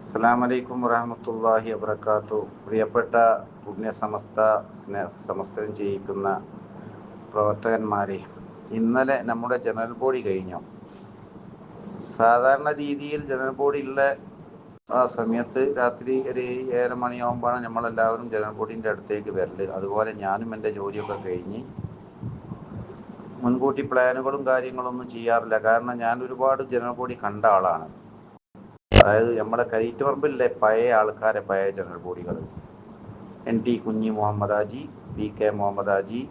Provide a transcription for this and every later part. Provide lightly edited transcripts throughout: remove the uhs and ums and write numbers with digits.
അസ്സലാമലൈക്കും വറഹ്മത്തുള്ളാഹി വബറകാതുഹു. പ്രിയപ്പെട്ട പുണ്യ സമസ്തം ചെയ്യിക്കുന്ന പ്രവർത്തകന്മാരെ, ഇന്നലെ നമ്മുടെ ജനറൽ ബോഡി കഴിഞ്ഞു. സാധാരണ രീതിയിൽ ജനറൽ ബോഡി ഉള്ള ആ സമയത്ത് രാത്രി ഒരു 7 മണിയാകുമ്പോഴാണ് നമ്മളെല്ലാവരും ജനറൽ ബോഡീൻ്റെ അടുത്തേക്ക് വരല്. അതുപോലെ ഞാനും എൻ്റെ ജോലിയൊക്കെ കഴിഞ്ഞ് മുൻകൂട്ടി പ്ലാനുകളും കാര്യങ്ങളൊന്നും ചെയ്യാറില്ല. കാരണം ഞാൻ ഒരുപാട് ജനറൽ ബോഡി കണ്ട ആളാണ്. അതായത് നമ്മുടെ കൈറ്റുപറമ്പിലെ പഴയ ആൾക്കാരെ, പഴയ ജനറൽ ബോഡികൾ, NT കുഞ്ഞി മുഹമ്മദ് ഹാജി, PK മുഹമ്മദ് ഹാജി,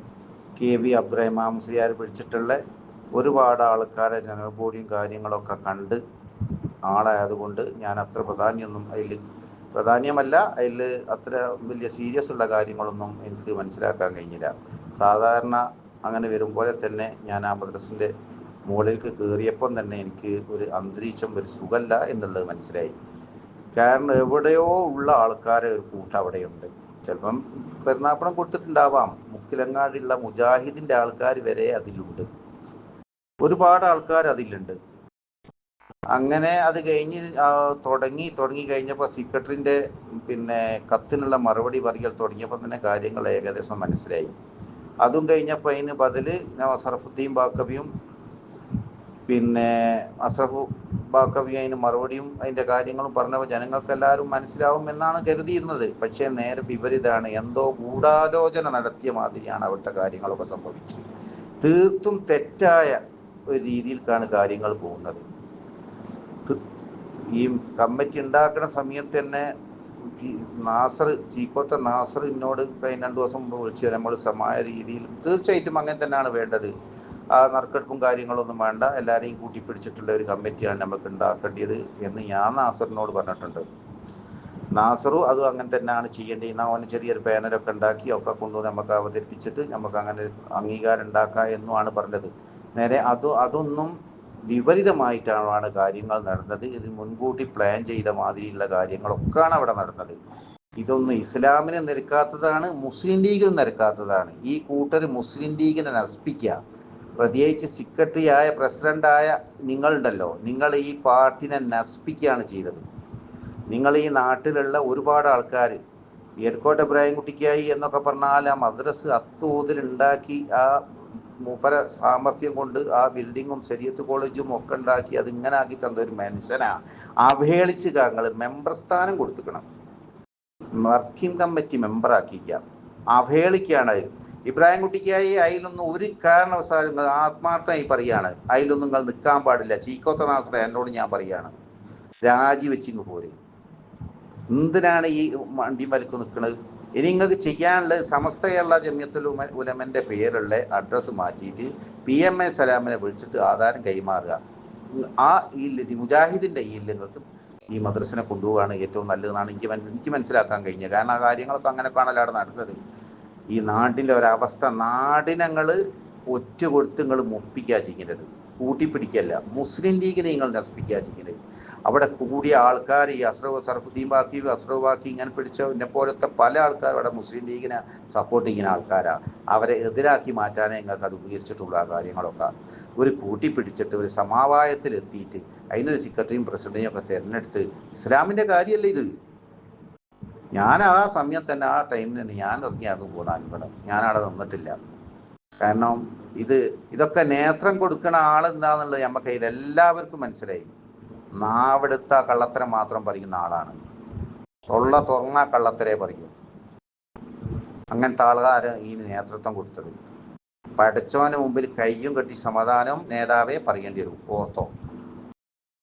KB അബ്ദുറഹ്മാൻ മുസ്ലിയാർ പിടിച്ചിട്ടുള്ള ഒരുപാട് ആൾക്കാരെ ജനറൽ ബോഡിയും കാര്യങ്ങളൊക്കെ കണ്ട് ആളായതുകൊണ്ട് ഞാൻ അത്ര പ്രാധാന്യമല്ല അതിൽ അത്ര വലിയ സീരിയസ് ഉള്ള കാര്യങ്ങളൊന്നും എനിക്ക് മനസ്സിലാക്കാൻ കഴിഞ്ഞില്ല. സാധാരണ അങ്ങനെ വരുമ്പോലെ തന്നെ ഞാൻ ആ മദ്രസിൻ്റെ മുകളിലേക്ക് കയറിയപ്പം തന്നെ എനിക്ക് ഒരു അന്തരീക്ഷം, ഒരു സുഖമല്ല എന്നുള്ളത് മനസ്സിലായി. കാരണം എവിടെയോ ഉള്ള ആൾക്കാരെ ഒരു കൂട്ടം അവിടെയുണ്ട്. ചിലപ്പം പെരുന്നാപ്പണം കൊടുത്തിട്ടുണ്ടാവാം. മുക്കിലങ്ങാടിയുള്ള മുജാഹിദിൻ്റെ ആൾക്കാർ വരെ അതിലുണ്ട്, ഒരുപാട് ആൾക്കാർ അതിലുണ്ട്. അങ്ങനെ അത് കഴിഞ്ഞ് തുടങ്ങി കഴിഞ്ഞപ്പോൾ സെക്രട്ടറിൻ്റെ കത്തിനുള്ള മറുപടി പറയൽ തുടങ്ങിയപ്പോൾ തന്നെ കാര്യങ്ങൾ ഏകദേശം മനസ്സിലായി. അതും കഴിഞ്ഞപ്പോൾ അതിന് ബദൽ സറഫുദ്ദീൻ ബാക്കവിയും അസഫ് ബാക്കവി അതിന് മറുപടിയും അതിൻ്റെ കാര്യങ്ങളും പറഞ്ഞപ്പോൾ ജനങ്ങൾക്കെല്ലാവരും മനസ്സിലാവും എന്നാണ് കരുതിയിരുന്നത്. പക്ഷേ നേരെ വിപരീതമാണ്. എന്തോ ഗൂഢാലോചന നടത്തിയ മാതിരിയാണ് അവിടുത്തെ കാര്യങ്ങളൊക്കെ സംഭവിച്ചത്. തീർത്തും തെറ്റായ ഒരു രീതിയിലേക്കാണ് കാര്യങ്ങൾ പോകുന്നത്. ഈ കമ്മിറ്റി ഉണ്ടാക്കുന്ന സമയത്ത് തന്നെ ചീക്കോത്ത നാസർ എന്നോട് കഴിഞ്ഞ 2 ദിവസം മുമ്പ് വിളിച്ചു. നമ്മൾ സമായ രീതിയിൽ തീർച്ചയായിട്ടും അങ്ങനെ തന്നെയാണ് വേണ്ടത്. ആ നറുക്കെടുപ്പും കാര്യങ്ങളൊന്നും വേണ്ട, എല്ലാവരെയും കൂട്ടിപ്പിടിച്ചിട്ടുള്ള ഒരു കമ്മിറ്റിയാണ് നമുക്ക് ഉണ്ടാക്കേണ്ടത് എന്ന് ഞാൻ നാസറിനോട് പറഞ്ഞിട്ടുണ്ട്. നാസറും അതും അങ്ങനെ തന്നെയാണ് ചെയ്യേണ്ടത്. അവന് ചെറിയൊരു പാനലൊക്കെ ഉണ്ടാക്കി ഒക്കെ കൊണ്ടുവന്ന് നമുക്ക് അവതരിപ്പിച്ചിട്ട് നമുക്ക് അങ്ങനെ അംഗീകാരം ഉണ്ടാക്കാം എന്നുമാണ് പറഞ്ഞത്. നേരെ അതൊന്നും വിപരീതമായിട്ടാണ് കാര്യങ്ങൾ നടന്നത്. ഇത് മുൻകൂട്ടി പ്ലാൻ ചെയ്ത മാതിരിയുള്ള കാര്യങ്ങളൊക്കെയാണ് അവിടെ നടന്നത്. ഇതൊന്നും ഇസ്ലാമിനെ നിരക്കാത്തതാണ്, മുസ്ലിം ലീഗിന് നിരക്കാത്തതാണ്. ഈ കൂട്ടർ മുസ്ലിം ലീഗിനെ നശിപ്പിക്കുക, പ്രത്യേകിച്ച് സെക്രട്ടറിയായ പ്രസിഡൻ്റായ നിങ്ങളുണ്ടല്ലോ, നിങ്ങൾ ഈ പാർട്ടിനെ നശിപ്പിക്കുകയാണ് ചെയ്തത്. നിങ്ങൾ ഈ നാട്ടിലുള്ള ഒരുപാട് ആൾക്കാർ, എടക്കോട്ട് ഇബ്രാഹിം കുട്ടിക്കായി എന്നൊക്കെ പറഞ്ഞാൽ ആ മദ്രസ് അത്തോതിലുണ്ടാക്കി, ആ മൂപ്പര സാമർഥ്യം കൊണ്ട് ആ ബിൽഡിങ്ങും ശരീഅത്ത് കോളേജും ഒക്കെ ഉണ്ടാക്കി അതിങ്ങനെ ആക്കി തന്ന ഒരു മനുഷ്യനാണ് അവഹേളിച്ച് ഞങ്ങൾ മെമ്പർ സ്ഥാനം കൊടുത്തുക്കണം. വർക്കിംഗ് കമ്മിറ്റി മെമ്പറാക്കിക്കുക, അവഹേളിക്കുകയാണ്. ഇബ്രാഹിം കുട്ടിക്കായി അതിലൊന്നും ഒരു കാരണവശാലും നിങ്ങൾ ആത്മാർത്ഥമായി പറയുകയാണ്, അതിലൊന്നും നിങ്ങൾ നിൽക്കാൻ പാടില്ല. ചീക്കോത്ത നാസറ എന്നോട് ഞാൻ പറയുകയാണ്, രാജിവെച്ചിങ്ങ് പോര്. എന്തിനാണ് ഈ വണ്ടി വലിക്ക് നിൽക്കുന്നത്? ഇനി നിങ്ങൾക്ക് ചെയ്യാനുള്ളത് സമസ്ത കേരള ജമിയത്തുൽ ഉലമൻ്റെ പേരുള്ള അഡ്രസ്സ് മാറ്റിയിട്ട് PMA സലാമിനെ വിളിച്ചിട്ട് ആധാരം കൈമാറുക. ആ മുജാഹിദിൻ്റെ നിങ്ങൾക്ക് ഈ മദ്രസിനെ കൊണ്ടുപോവുകയാണ് ഏറ്റവും നല്ലതെന്നാണ് എനിക്ക് മനസ്സിലാക്കാൻ കഴിഞ്ഞത്. കാരണം ആ കാര്യങ്ങളൊക്കെ അങ്ങനെ കാണലാണ് നടന്നത്. ഈ നാടിൻ്റെ ഒരവസ്ഥ, നാടിനങ്ങൾ ഒറ്റ കൊടുത്ത് നിങ്ങൾ മുപ്പിക്കുക ചെയ്യുന്നത്, കൂട്ടിപ്പിടിക്കല്ല. മുസ്ലിം ലീഗിനെ നിങ്ങൾ നശിപ്പിക്കുക ചെയ്യുന്നത്. അവിടെ കൂടിയ ആൾക്കാർ ഈ സറഫുദ്ദീൻ ബാക്കി, ബാക്കി ഇങ്ങനെ പിടിച്ച എന്നെ പോലത്തെ പല ആൾക്കാരും അവിടെ മുസ്ലിം ലീഗിനെ സപ്പോർട്ട് ചെയ്യുന്ന ആൾക്കാരാണ്. അവരെ എതിരാക്കി മാറ്റാനേ നിങ്ങൾക്ക് അത് ഉപകരിച്ചിട്ടുള്ള ആ കാര്യങ്ങളൊക്കെ ഒരു കൂട്ടിപ്പിടിച്ചിട്ട് ഒരു സമവായത്തിലെത്തിയിട്ട് അതിനൊരു സെക്രട്ടറിയും പ്രസിഡന്റിനെയും ഒക്കെ തിരഞ്ഞെടുത്ത്, ഇസ്ലാമിൻ്റെ കാര്യമല്ല ഇത്. ഞാൻ ആ സമയം തന്നെ, ആ ടൈമിൽ തന്നെ ഞാൻ ഇറങ്ങിയായിരുന്നു പോകാൻ. ഇവിടെ ഞാനവിടെ നിന്നിട്ടില്ല. കാരണം ഇതൊക്കെ നേതൃത്വം കൊടുക്കുന്ന ആളെന്താന്നുള്ളത് നമുക്ക് എല്ലാവർക്കും മനസ്സിലായി. നാവെടുത്ത കള്ളത്തരം മാത്രം പറയുന്ന ആളാണ്, തൊള്ള തുറന്ന കള്ളത്തരേ പറയും. അങ്ങനത്തെ ആൾക്കാർ ഈ നേതൃത്വം കൊടുത്തത്. പഠിച്ചവന് മുമ്പിൽ കയ്യും കെട്ടി സമാധാനം നേതാവേ പറയേണ്ടി വരും, ഓർത്തോ.